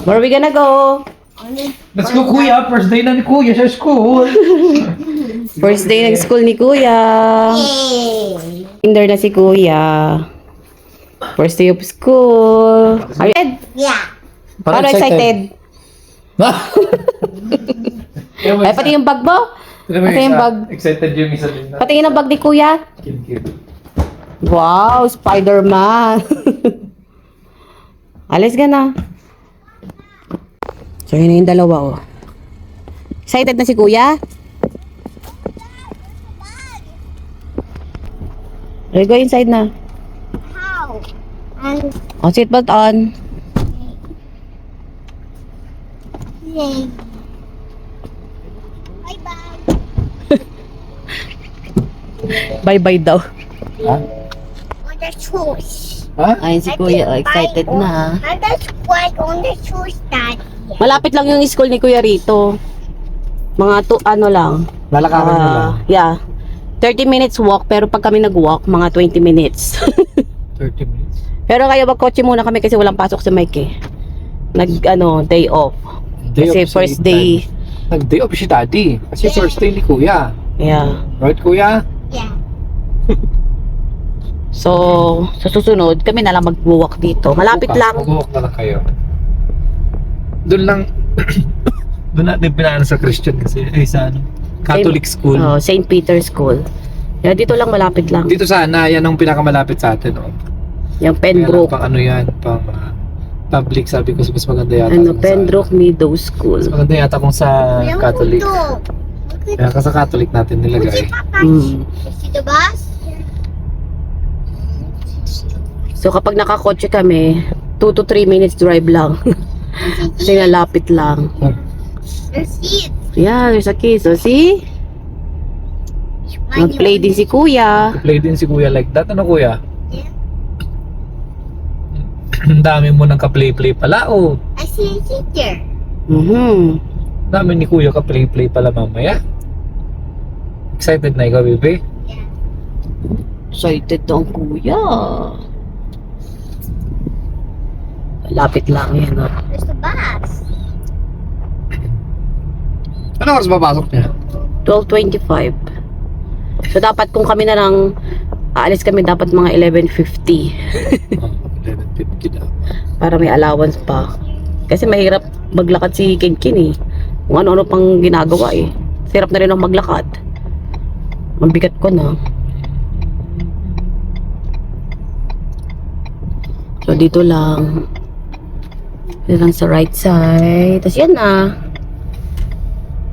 Where are we gonna go? Let's go, Kuya. First day na ni Kuya sa school. First day ng school ni Kuya. Kinder na si Kuya. First day of school. Are you excited? Yeah. Paano excited? Ay, pati yung bag mo? Pati yung bag. Excited yung isa din na. Pati yung bag ni Kuya. Kid. Wow, Spider-Man. Alis ka na. So, yun na yung dalawa, oh. Excited na si Kuya? Okay, go inside na. How? And Oh, seatbelt on. yay. Bye-bye. Bye-bye daw. Ha? On the shoes. Ha? Ayun si Kuya, oh, excited na. And that's why on the shoes, Daddy. Malapit lang yung school ni Kuya rito. Mga ano lang. Lalakarin na lang. Yeah. 30 minutes walk, pero pag kami nag-walk, mga 20 minutes. 30 minutes. Pero kaya magkotse muna kami kasi walang pasok sa Mike eh. Day off. Kasi first day. Nag-day off si Daddy. Kasi first day ni Kuya. Yeah. Right, Kuya? Yeah. So, sa susunod, kami na lang mag-walk dito. Malapit lang. Mag-walk na lang kayo. Doon lang. Doon natin pinaan sa Christian kasi. Sa Catholic school. Oh, St. Peter's School. Yeah, dito lang malapit lang. Dito sana, yan ang pinakamalapit sa atin. Oh. Yung Kaya lang, Pembroke. pang ano yan, pang public, sabi ko, mas maganda yata. kung sa- Pembroke Meadow School. Mas maganda yata kung sa Catholic. Look Kaya ka sa Catholic natin nilagay. Mm. See the bus? So, kapag nakakotse kami, 2 to 3 minutes drive lang. Kasi nalapit lang. The seats. Yeah, there's a key. So, see? Mag-play din si Kuya. Play din si Kuya like that. Ano, Kuya? Yeah. Ang dami mo ng ka-play-play pala, oh. I see a teacher. Mhm. Ang dami ni Kuya ka-play-play pala mamaya. Excited na ikaw, baby? Yeah. Excited daw ang Kuya. Lapit lang yan, no? There's the bus. Ano oras papasok niya? 12:25. So, dapat kung kami na lang aalis kami, dapat mga 11:50. 11:50 daw. Para may allowance pa. Kasi mahirap maglakad si Kinkin eh. Kung ano-ano pang ginagawa eh. Sirap na rin ako maglakad. Mabigat ko na. So, dito lang. Dito lang sa right side. Tapos yan na.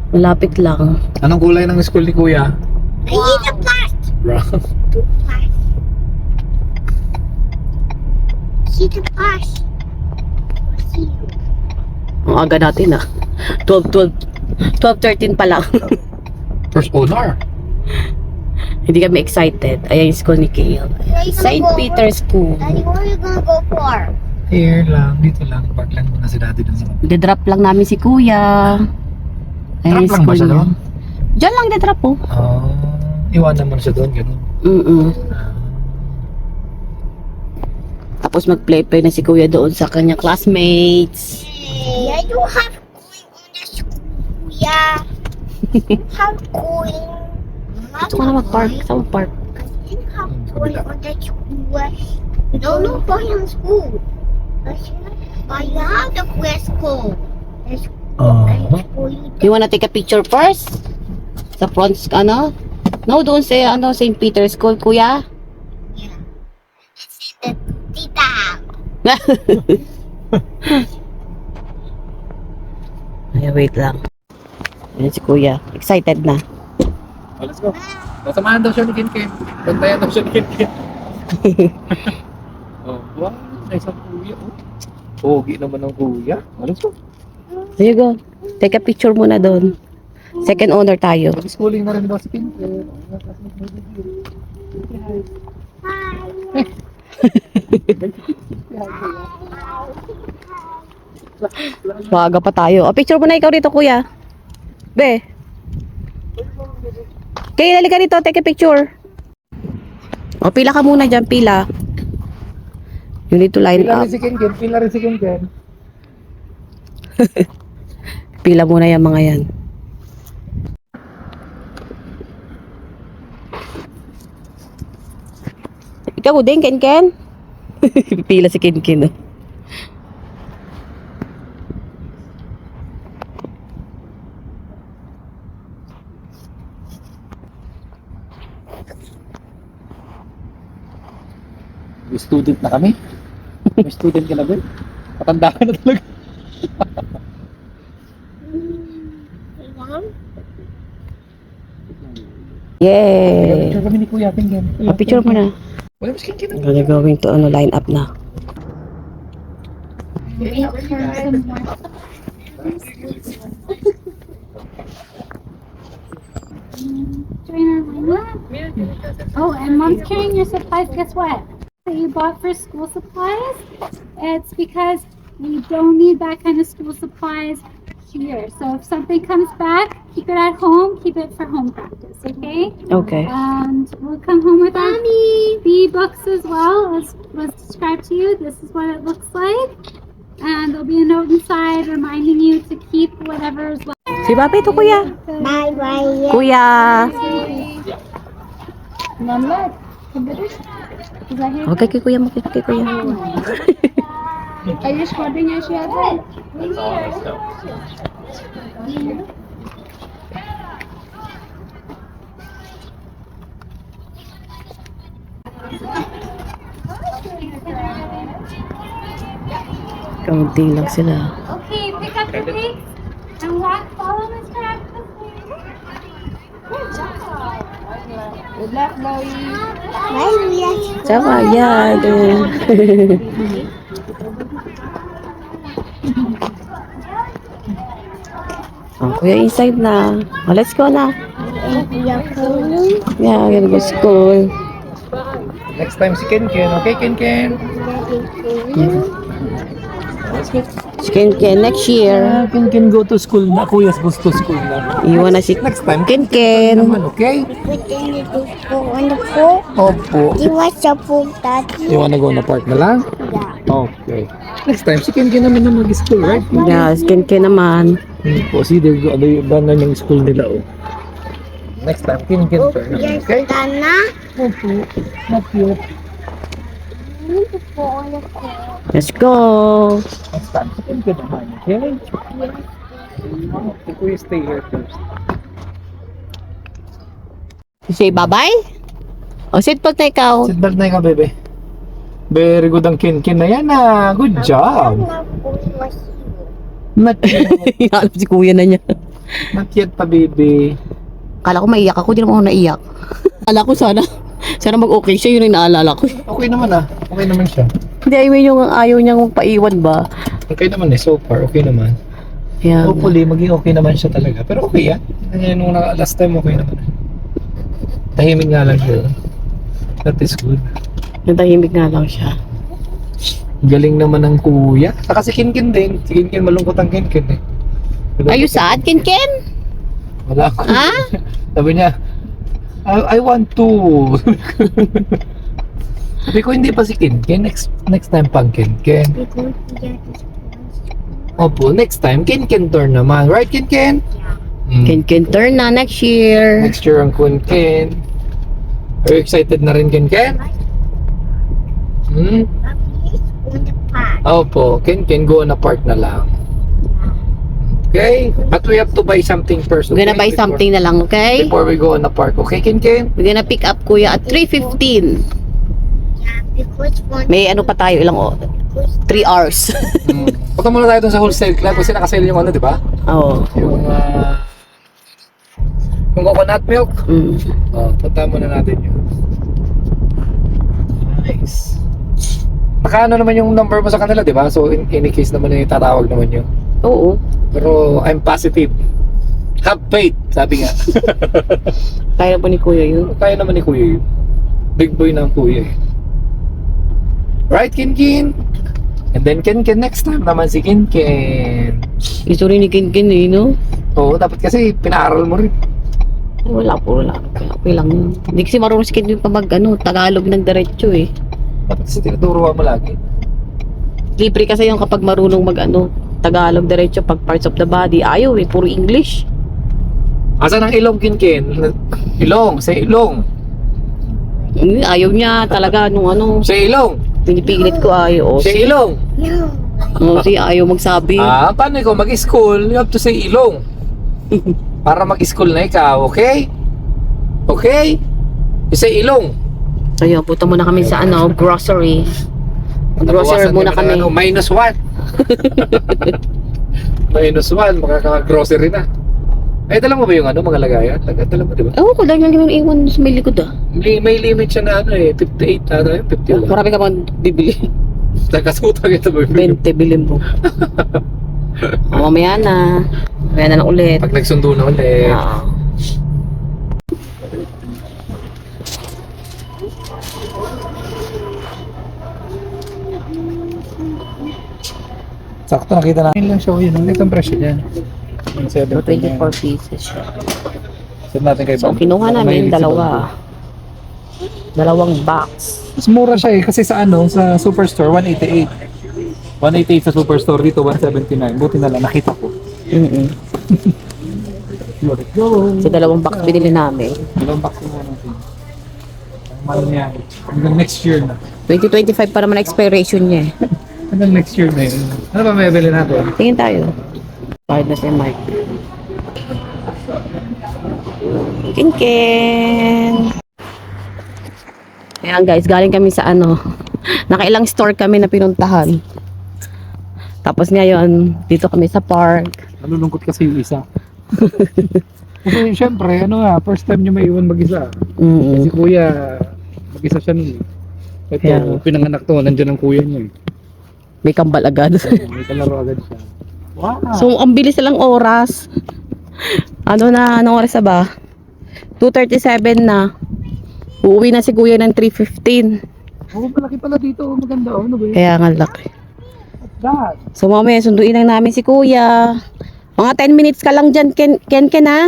Malapit lang. Anong kulay ng school ni Kuya? I need a bus. Brown. Bus. See the bus. See you. Ang aga natin ah. 12:13 pa lang. First owner. Hindi kami excited. Ayan yung school ni Kale. St. Peter's School. Daddy, where are you gonna go for? Here lang, dito lang. Park lang muna si Daddy dun sa kapit. Didrop lang namin si Kuya. Drop lang ba siya doon? Diyan lang didrop po. Iwanan mo na siya doon, gano'n. Tapos mag-play-play na si Kuya doon sa kanyang classmates. Yeah, you have going on the school. Yeah. Have going. Gusto ko na mag-park. Saan mag-park? You have going on the school. No, for him school. But you have the quest school. The school. You wanna take a picture first? Sa front, ano? No, doon sa, St. Peter's School, Kuya. Yeah. See the tita. Ay, wait lang. Ayan si Kuya. Excited na. Oh, let's go. Samahan daw siya ni Kinkin. Bantayan daw siya ni Kinkin. Oh, wow. Nice ang Kuya. Pogi naman ang Kuya. Oh, let's go. There you go. Take a picture muna doon. Second owner tayo. Schooling na rin daw si Kinkin. Hi. Maaga pa tayo. O, picture muna ikaw dito, Kuya. Be. Kaya halika dito, take a picture. O, pila ka muna dyan, pila. You need to line Pila up. rin si Kinkin. Pila rin si Kinkin. Pila muna yung mga yan. Ikaw din, Ken? Pila si Ken, oh. May student na kami. May student ka na ba? Matanda ka na talaga. Yay! Picture kami ni Kuya Tinggan. Picture mo na. Wala mas kinkin. Gagawin to line up na. Oh, and mom's carrying your supplies. Guess what? That you bought for school supplies? It's because we don't need that kind of school supplies here. So if something comes back, keep it at home. Keep it for home practice, okay? Okay. And we'll come home with our B books as well, as was described to you. This is what it looks like. And there'll be a note inside reminding you to keep whatever is left. Si Papi to, Kuya. Bye bye. Kuya. Mom, look. Is that here? Okay, kay Kuya mo, kay Kuya. Are you scrubbing your shoes? Kaunting lang sila. Okay, pick up your things and walk. Follow Mr. Active. Good job. Good luck, Chloe. Bye. Tsaka, yan. Oh, Kuya, inside na. Oh, let's go na. Yeah, we're gonna go school. Next time si Ken. Okay, Ken? Ken next year. Ken go to school na. Kuya goes to school na. Iwan na si Next time, Ken. naman, okay? On the floor. Opo. You want some food, Daddy? You wanna go na park na lang? Yeah. Okay. Next time, si Ken naman na mag-school, right? Yeah, Ken naman. Po, see, ano yung bangan yung school nila, oh. Next time, Ken turn naman, Yes, okay? Dana. Opo. Not yet. I need to go on the floor. Let's go. Next time, si Ken naman, okay? Okay, Kuya, stay here first. Say bye-bye. O, sit pag na ikaw. Sit back na ikaw, bebe. Very good ang Ken na yan, ah. Good job. Not yet. Alam si Kuya na niya. Not yet pa, baby. Kala ko maiyak ako, di naman ako naiyak. Kala ko sana mag-okay siya, yun yung naalala ko. Okay naman, ah. Okay naman siya. Hindi, ayaw niyang paiwan ba? Okay naman eh, so far. Okay naman. Yeah. Hopefully, maging okay naman siya talaga. Pero okay yan. Nung last time, okay naman. Tahimik nga lang siya. That is good. Natahimik nga lang siya. Galing naman ng kuya. Saka si Kinkin din. Si Kinkin, malungkot ang Kinkin eh. Are you sad, Ken? Wala ako. Ha? Sabi niya, I want to. Sabi ko, hindi pa si Kinkin. Next time pang Kinkin. Because Daddy's Opo, next time, Kinkin turn naman. Right, Kinkin? Ken turn na next year. Next year ang Kinkin. Are you excited na rin, Kinkin? Hmm? on the park. Opo, Kinkin, go on a park na lang. Okay? But we have to buy something first. We're gonna okay? buy something na lang, okay? Before we go on the park. Okay, Kinkin? We're gonna pick up Kuya at 3:15. Yeah, because one. May ano pa tayo, 3 hours. Punta muna tayo dun sa wholesale club kasi nakasale yung ano, di ba? Oo. Yung coconut milk. Punta muna natin yun. Nice. Naka ano naman yung number mo sa kanila, di ba? So in any case naman yung tatawag naman yun. Oo. Pero I'm positive. Have faith, sabi nga. Kaya pa ni Kuya yun. Kaya naman ni Kuya yun. Big boy na ang Kuya eh. Right, Kinkin? And then Kinkin next time naman si Kinkin. Gusto rin ni Ken eh, no? Oo, dapat kasi pinaaral mo rin. Wala. Okay lang yun. Hindi kasi marunong si Ken yung Tagalog ng diretso eh. Dapat kasi tinuturuan mo lagi. Libre kasi yung kapag marunong Tagalog diretso. Pag parts of the body, ayaw eh, puro English. Asan ang ilong, Kinkin? Ilong, sa ilong. Ayaw niya talaga nung ano. Sa ilong. Pinipilit ko ayaw. Sa ilong. No. Si ayaw magsabi. Paano ikaw mag-school? You have to say ilong. Para mag-school na ikaw, okay? Okay? You say ilong. Ayun, punta muna kami sa ano, grocery. Grocery Nabawasan muna kami kami. ng -1. -1, makaka-grocery na. Ay, dala mo ba yung ano, mga lagayan? Dala mo, di ba? Ewan ko, dahil nga ganun iwan sa may likod ah. May limit siya na ano eh, 58 ata yun, 51. Marami ka bang bibili? Nagkasutang ito ba? 20 bilhin mo. Mamaya na. Mamaya na lang ulit. Pag nagsundo na ulit. Ah. Sakto, nakita namin lang siya. Yun, ito ang presyo niya. 24 pieces siya. Send natin kay So, Bob. kinuha namin Mahilig si dalawa. Bob. Dalawang box. Mas mura siya eh, kasi sa ano, sa Superstore, 188. 188 sa Superstore, dito 179. Buti na lang, nakita ko. Let's go! So, dalawang box binili namin. Dalawang box mo natin. Ang mahal niya. Hanggang next year na. 2025 pa naman expiration niya eh. Hanggang next year na yun. Ano ba may bili natin? Tingin tayo. Kahit na si Mike. Kinkin! Ayan guys, galing kami sa ano. Nakailang store kami na pinuntahan. Tapos ngayon, dito kami sa park. Nalulungkot kasi yung isa. Kasi syempre, ano nga, first time niyo may iwan mag-isa. Kasi kuya, mag-isa siya nun eh. Ito, Kaya- pinanganak to, nandiyan ang kuya niya eh. May kambal agad. May kalaro agad siya. Wow! So, ang bilis lang oras. Ano na, anong oras na ba? 2:37 na. Uuwi na si kuya ng 3:15. Oo, malaki pala dito. Maganda. Ano ba yun? Kaya nga laki. That. So, mamaya sunduin lang namin si kuya. Mga 10 minutes ka lang dyan, Ken ha?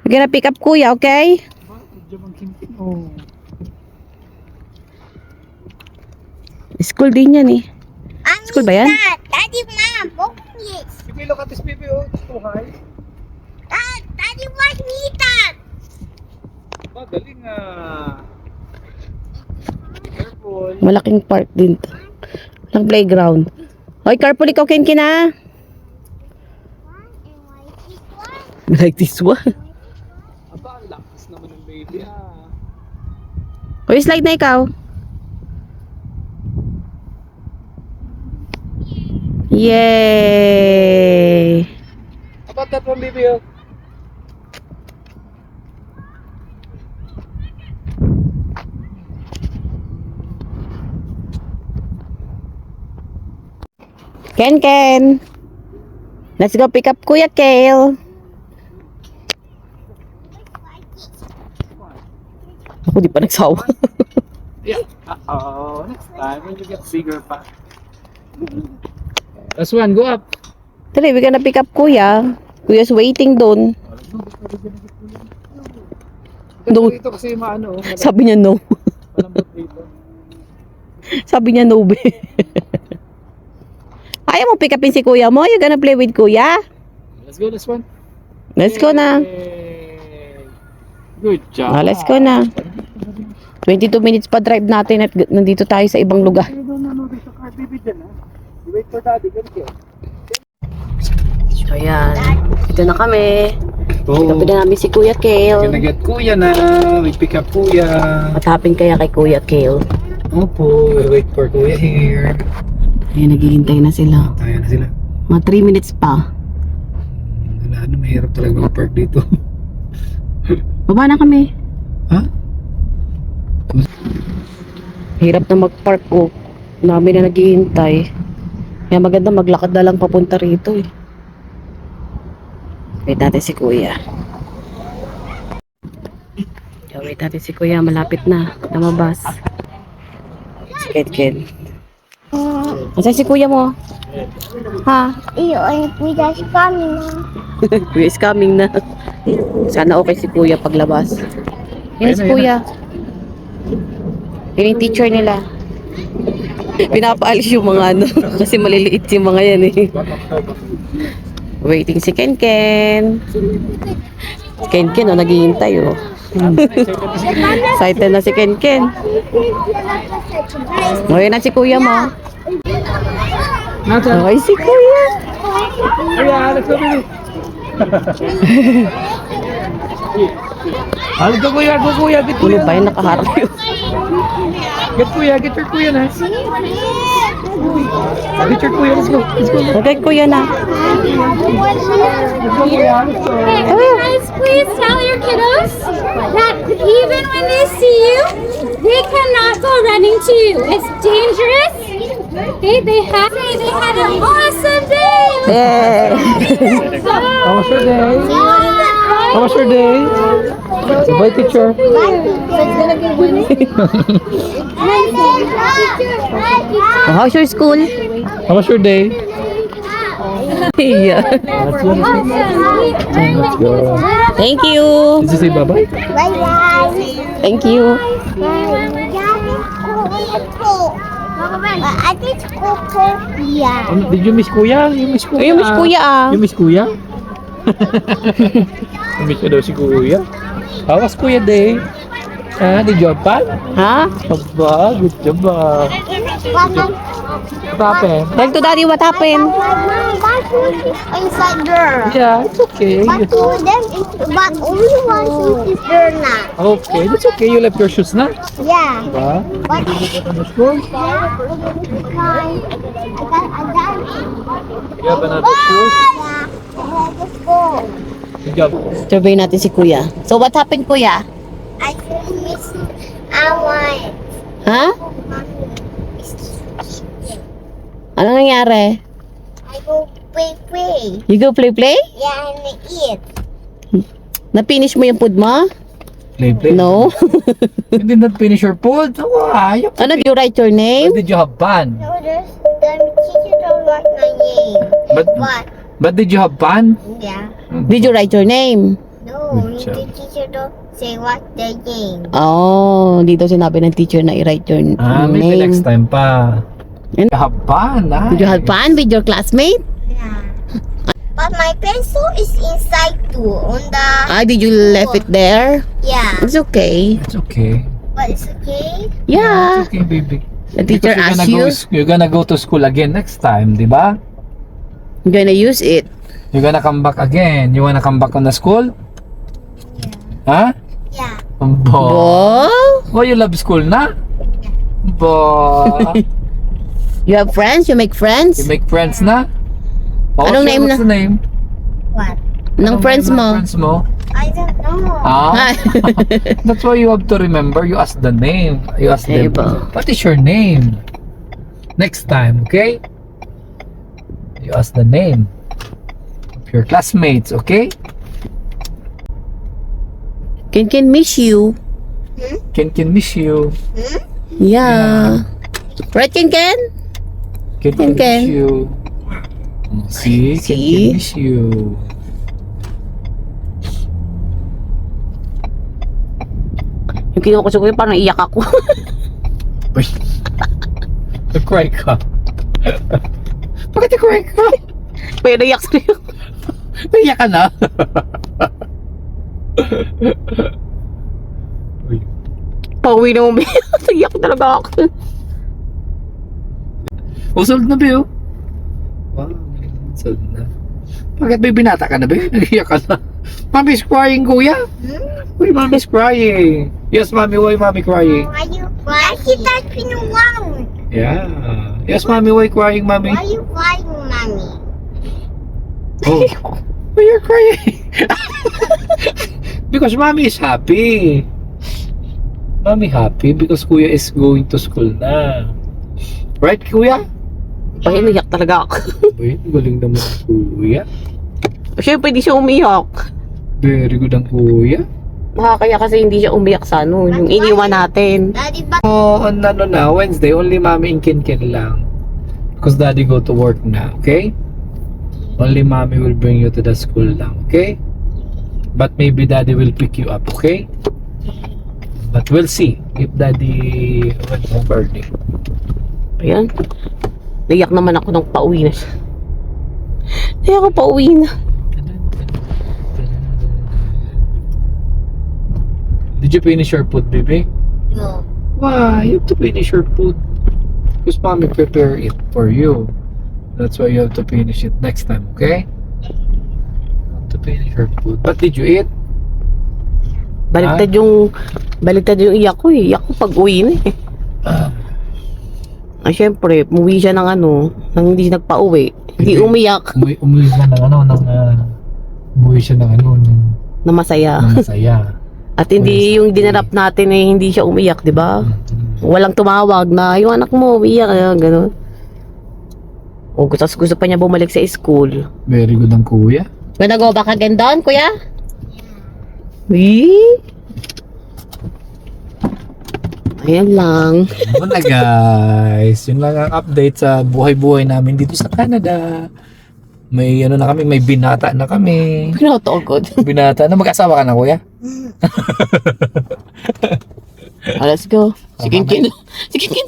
We're gonna pick up kuya, okay? Oh. School din yan eh. School ba yan? Daddy, Mom, open it. Bibi, look at this baby. Oh, it's too high. Daddy, what need that? Galing ah. Careful. Malaking park din to. Walang playground. Hoy, careful ikaw, Ken ha? Like this one. Aba, ang lakas naman ng baby ah. Hoy, slide na ikaw. Yay! How about that one, baby? Oh? Ken! Let's go pick up Kuya Kale. Ako di pa nagsawa. Yeah. Uh-oh. Next time when you get bigger pa. Last one, go up. Tali, we're gonna pick up Kuya. Kuya's waiting doon. Ito No. dito kasi maano. Sabi niya no. Malambot dito. Sabi niya no, be. Ayaw mo pick upin si Kuya mo? You gonna play with Kuya? Let's go, this one. Let's go na. Yay. Good job. Let's go na. 22 minutes pa drive natin at nandito tayo sa ibang lugar. No, there's a car baby dyan ha. You wait for daddy, ganito. So yan, ito na kami. Oh, Kapit na namin si Kuya Kale. gonna get kuya na. We pick up kuya. Matapin kaya kay Kuya Kale. Opo, we'll wait for kuya here. Ayan, naghihintay na sila. Tayo na sila. Mga 3 minutes pa. Wala na, mahirap talaga mag-park dito. Baba na kami. Ha? Hirap na mag-park ko. Dami na naghihintay. Kaya maganda maglakad na lang papunta rito eh. Wait natin si Kuya. Wait natin si Kuya. Malapit na. Namabas. Si Ken. Asan si Kuya mo? Ha? We just coming now. Kuya is coming na. Sana okay si Kuya paglabas. Yan si Ayun na, Kuya. Yan yung teacher nila. Pinapaalis yung mga ano. Kasi maliliit yung mga yan eh. Waiting si Ken Ken. Ken Ken, oh, naghihintay, oh. Excited na si Ken Ken. Ngayon na si kuya mo. Okay, si kuya. Let's go, baby. Go, kuya, go, kuya. Get Ano kuya. ba yung nakaharap yun? Get kuya, get your kuya na. Get your kuya, let's go. Let's go. Okay, kuya na. Let's go, kuya. Let's go. Hey guys, please tell your kiddos that even when they see you, they cannot go running to you. It's dangerous. Okay, they had an awesome day. Yeah. How was your day? How was your day? Bye, teacher. Oh, how's your school? How was your day? Yeah. Let's go. Let's go. Thank you. Did you say bye-bye? Bye-bye. Thank you. I think Coco. Yeah. Did you miss kuya? You miss kuya? You miss kuya, ah. You miss kuya? You miss daw si kuya. How was kuya day? Did you have fun? Ha? Aba, good job ah. What happened? Tell to daddy what happened. Inside there. Yeah, it's okay. But two of them is, but only one shoe is there now. Okay, that's okay. You left your shoes na? Yeah. Diba? But Ano school? I got You have another shoes? yeah. Let's go. Good job. Survey natin si kuya. So what happened, kuya? I think miss want. Ha? Ano nangyari? I go play. You go play? Yeah, and eat. Na-finish mo yung food mo? Play. No. You did not finish your food? Why? Ano, did you write your When name? did you have fun? No, there's the teacher don't write my name. But did you have fun? Yeah. Did you write your name? No, Good job. the teacher don't say what the name. Oh, dito sinabi ng teacher na i-write your Maybe name. next time pa. And- You have fun, nice. Did you have fun with your classmate? Yeah. But my pencil is inside too on the. Did you left it there? Yeah. It's okay. It's okay. But it's okay. Yeah. It's okay, baby. The teacher Because asked you, you're gonna go to school again next time, di ba? you're gonna use it. You're gonna come back again. You wanna come back on the school? Yeah. Huh? Yeah. Bo. Oh, Oh, you love school na? Bo. you have friends? You make friends? You make friends na? Oh, Anong sure, name what's na? the name? What? Ng Anong friends name ng mo? friends mo? I don't know. Ah, that's why you have to remember. You ask the name. You ask them, Diba? what is your name? Next time, okay? You ask the name of your classmates, okay? Can miss you. Can miss you. Yeah. Right, Ken? Can Ken. miss you. See? Can See? miss you. Yung kinukuso ko yun, parang iyak ako. Uy. Nag-cry ka. Bakit nag-cry ka? May naiyak sa'yo. Naiyak ka na? Uy. Pauwi na mo, naiyak talaga ako. Sold na, Bill. Wow, sold na. Bakit may binata ka na, Bill? Nag-iyak ka na. Mommy's crying, kuya. Uy, mommy's crying. Yes, mommy, why mommy crying? Why you crying? He touching around. Yeah. Yes, mommy, why crying, mommy? Why you crying, mommy? Oh. Why you're crying? Because mommy is happy. Mommy happy because kuya is going to school na. Right, kuya? Ay, naiyak talaga ako. Uy, galing naman ang kuya. Siyempre, hindi siya umiyak. Very good ang kuya. Kaya kasi hindi siya umiyak sa ano, yung iniwan natin. Daddy, but Oh, on ano na, Wednesday, only mommy and Kin lang. Because daddy go to work na, okay? Only mommy will bring you to the school lang, okay? But maybe daddy will pick you up, okay? But we'll see if daddy went home early. Ayan. Naiyak naman ako nung pauwi na siya. Naiyak ako pauwi na. Did you finish your food, baby? No. Why? You have to finish your food. Because mommy prepare it for you. That's why you have to finish it next time, okay? You have to finish your food. What did you eat? Baliktad yung iyak ko eh. Iyak ko pag uwi na eh. Ay, syempre, umuwi siya ng nang hindi nagpa-uwi. Hindi umiyak Umuwi siya ng umuwi siya ng na masaya. ng masaya. At hindi yung dinarap natin eh, hindi siya umiyak, di ba? Walang tumawag na, yung anak mo, umiyak, gano'n. O, gusto pa niya bumalik sa school. Very good ang kuya. Wanna go back again doon, kuya? Wee? Ayan lang. Ano na guys, yun lang ang update sa buhay-buhay namin dito sa Canada. May na kami, may binata na kami. Pinatogod. Binata na, mag-asawa ka na kuya? Let's go. Si Kinkin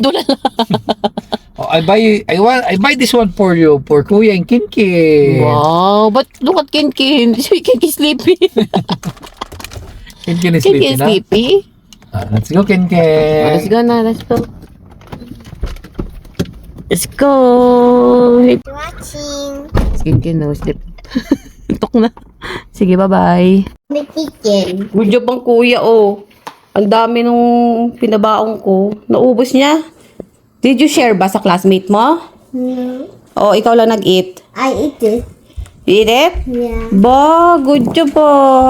doon na lang. Oh, I buy this one for you, for kuya and Kinkin. Wow, but look at Kinkin. Kinkin sleepy. Kinkin is sleepy Kinkin na. sleepy. Let's go, Kinkin. Let's go na, let's go. Let's go. Watching Kinkin no sleep. Tok na. Sige, bye-bye. the chicken. Good job ang kuya, oh. Ang dami nung pinabaong ko. Naubos niya. Did you share ba sa classmate mo? No. O, ikaw lang nag-eat? I eat it. You eat it? Yeah. Ba, good job pa.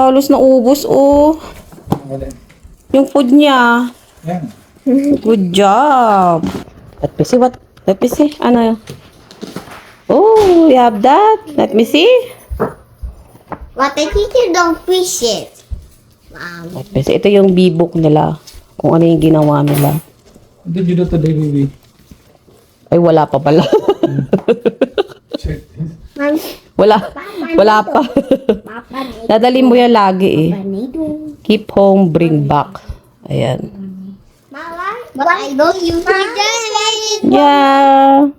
Halos naubos, oh. Yung food niya. Yan. Good job. Let me see what? Let me see. Ano? Oh, you have that? Let me see. But the teacher don't fish it. Let me see. Ito yung b-book nila. Kung ano yung ginawa nila. What did you do today, baby? Ay, wala pa pala. Check this. Mom, Wala pa. Papa need Dadalhin mo yan lagi eh. to. Keep home, bring back. Ayan. Mama, but I don't use this. Yeah.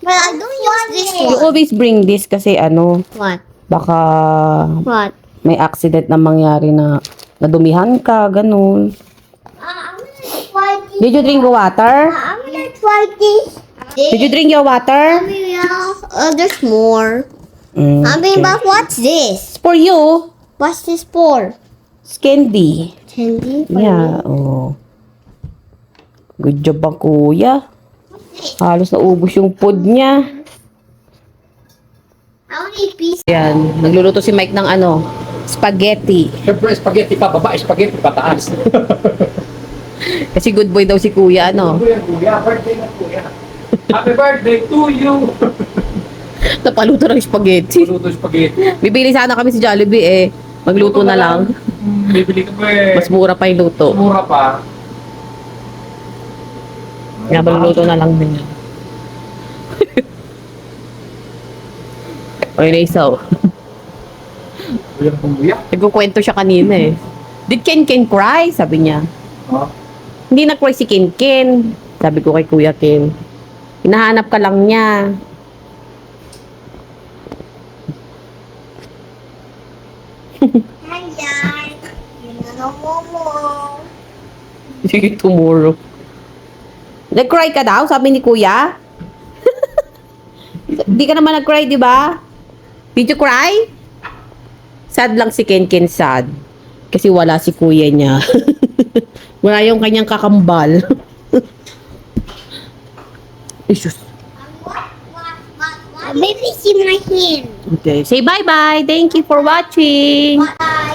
But I don't use this You one. always bring this kasi What? baka What? may accident na mangyari na nadumihan ka, ganun. I'm gonna try this. Did you drink water? I'm gonna try this. Did you drink your water? There's more. But what's this? It's for you. What's this for? It's candy. Candy? Yeah, oh. Good job ang kuya. Halos naubos yung food niya. I want to eat piece. Yan, nagluluto si Mike ng spaghetti. Siyempre, spaghetti pa, baba, spaghetti pataas. Kasi good boy daw si kuya, Kuya, birthday na kuya. Happy birthday to you! Napaluto ng spaghetti. Luto spaghetti. Bibili sana kami si Jollibee eh. Magluto na lang. Bibili ka pa eh. Mas mura pa yung luto. Mura pa. Kaya maluluto na lang din. Oy, Raisaw. Kuya na kuya. Nagkukwento siya kanina eh. Did Ken cry? Sabi niya. Oh. Hindi na-cry si Ken. Sabi ko kay Kuya Ken. Hinahanap ka lang niya. Hi, Dad. Momo. Sige, tomorrow. Nag-cry ka daw? Sabi ni Kuya? Di ka naman nag-cry, di ba? Did you cry? Sad lang si Ken sad. Kasi wala si Kuya niya. Wala yung kanyang kakambal. Isus. Baby, see my hand. Okay. Say bye-bye. Thank you for watching. Bye.